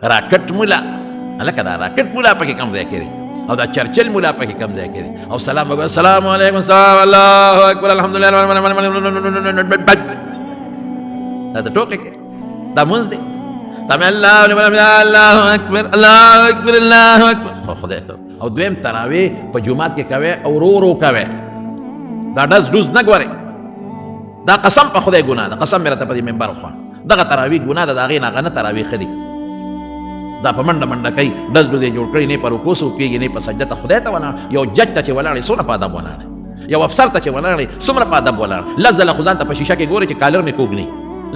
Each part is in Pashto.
راکټ مولا هلکه دا راکټ مولا پکې کم ځای کې دی او دا چرچل مولا پکې کم ځای کې دی او سلام وکړه السلام علیکم الله اکبر الحمدلله دا د ټوکې کې دا مونځ دی سمع الله لمن حمده الله اکبر الله اکبر الله اکبر خدای ته او دویم تراویح په جمعات کې کوي او ورو ورو کوي دا ډز ډوز نه ګورئ دا قسم په خدای ګناه ده قسم مې راته په دې منبر وخوان دغه تراویح ګناه ده د هغې نه هغه نه تراویح ښه دي دا په منډه منډه کوي ډز ډوز یې جوړ کړي نه په رکوع سوکېږي نه په سجده ته خدای ته ولاړ یو جج ته چې ولاړې څومره په ادب ولاړې یو افسر ته چې ولاړې څومره په ادب ولاړ لس ځله خو ځان ته په شیشه کې ګوري چې کالر مې کوږ نه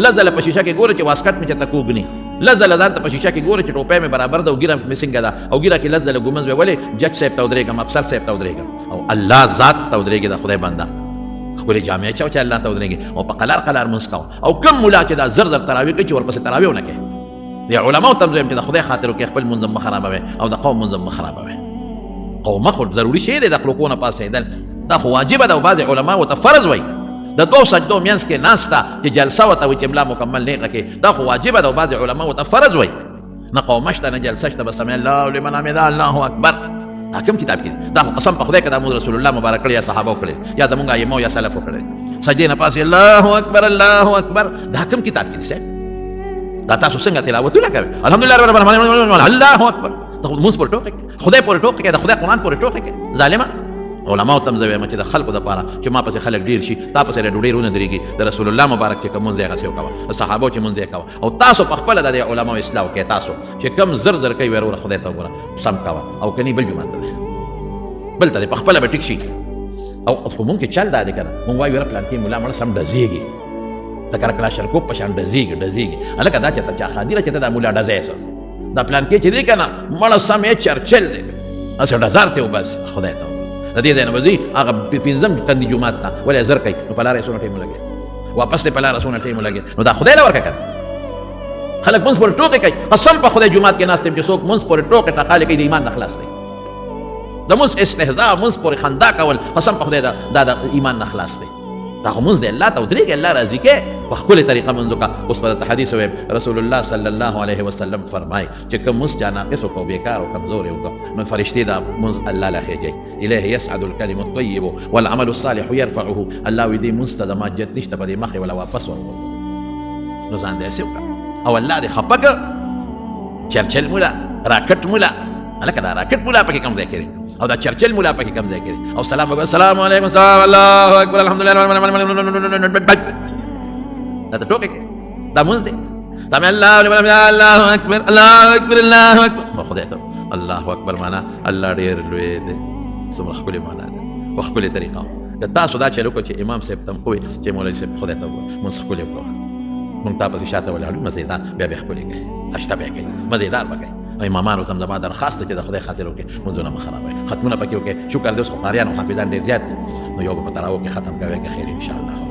لس ځله په شیشه کې ګوري چې واسکټ مې چېرته کوږ نه لس ځله ځان ته په شیشه کې ګوري چې ټوپۍ مې برابر ده او ګیره مې څنګه ده او ګیره کې لس ځله ګمنځ مې ولې جج صاحب ته ودرېږم افسر صاحب ته ودرېږم او الله ذات ته ودرېږي د خدای بنده ښکلې جامې اچوه چې الله ته ودرېږي او په قلار قلار مونځ کوه او کوم ملا چې دا زر زر تراویح کوي چې ورپسې تراویح ونه کوي د علماو ته هم زه یم چې د خدای خاطر وکړي خپل مونځ هم مه خرابوئ او د قوم مونځ هم مه خرابوئ قومه خو ضروري شی دی د خلقو نه پاڅېدل دا خو واجبه ده او بعضې علماو ته فرض وایي د دوو سجدو منځ کې ناسته چې جلسه ورته وایي چې ملا مکمل نیغه کې دا خو واجبه ده او بعضې علماو ته فرض وایي نه قومه شته نه جلسه شته بس سمع الله لمن حمده الله اکبر دا کوم کتاب کې دا خو قسم په خدای که دا موږ رسول الله مبارک کړی یا صحابو کړی یا زمونږ ائمو یا سلفو کړی سجدې نه پاسې الله اکبر الله اکبر دا کوم کتاب کې دی صاحب دا تاسو څنګه تلاوتونه کوئ الحمدلله رب العالمین الله اکبر ته خو مونځ پورې ټوکې کوې خدای پورې ټوکې کوې د خدای قرآن پورې ټوکې کوې ظالمه علماو ته هم زه وایم چې د خلکو دپاره چې ما پسې خلک ډېر شي تا پسې ډوډۍ رونه درېږي د رسول الله مبارک چې کوم مونځ دی هغسې وکوه د صحابو چې مونځ دی کوه او تاسو په خپله د دې علماو اصلاح وکړئ تاسو چې کم زر زر کوي وروره خدای ته وګوره سم کوه او که نه بل جومات ته دی بل ته دی په خپله به ټیک شي او خو مونږ کې چل دا دی که نه مونږ وایو یاره پلانکې ملا مړه سم ډزېږي لکه کلاشرکوف په شان ډزېږي هلکه دا چېرته چا خادي ده چې ته دا ملا ډزی څه دا پلانکې چې دی که نه مړه سم یې چرچل دی هسې ډزار ته وباسي خدای ته د دې ځای نه به ځي هغه پنځم کندي جومات ته ولې زر کوي نو په لاره یې څونه ټایم ولګېد واپس دی په لاره څونه ټایم ولګېد نو دا خدای له ورکړه که نه خلک مونځ پورې ټوکې کوي قسم په خدای جومات کې ناست یم چې څوک مونځ پورې ټوکې ټقالې کوي د ایمان نه خلاص دی د مونځ استهزاء مونځ پورې خندا کول قسم په خدای دا د ایمان نه خلاص دی دا خو مونځ دی الله ته ودرېږي الله راضي کې په ښکلې طریقه مونځ وکړه اوس په درته حدیث ووایم رسول الله صلی الله علیه وسلم فرمایي چې کوم مونځ چا ناقص وکړو بېکار او کمزور یې وکړو نو فرشتې دا مونځ الله له خېږي الیه یسعد الکلم الطیب والعمل الصالح یرفعه الله وایي دې مونځ ته د ماجت نشته په دې مخې ولا واپس ورکړو نو ځان دې هسې وکړه او الله دې خفه کړه چرچل مولا راکټ مولا هلکه دا راکټ مولا پکې کم ځای کې دی او دا چرچل مولا پکې کم ځای کې دی او سلام وکړه السلام علیکم الله اکبر الحمدلله دا ته ټوکې کوي دا مونځ دی سمع الله لمن حمده الله اکبر الله اکبر الله اکبر خو خدای ته الله اکبر معنا الله ډېر لوی دی څومره ښکلې معنا ده په ښکلې طریقه که تاسو دا چل وکړو چې امام صاحب ته هم ووایي چې مولوي صاحب خدای ته وګوره مونځ ښکلې وکړو مونږ تا پسې شاته ولاړو مزېدار بیا به ښکلې کوي اشته به کوي مزېدار به کوي او امامانو ته هم زما درخواست ده چې د خدای خاطر وکړي مونځونه مه خرابوئ ختمونه پکې وکړئ شکر دی اوس خو قاریان او حافظان ډېر زیات دي نو یو به په تراوو کې ختم کوئ که خیر انشاءالله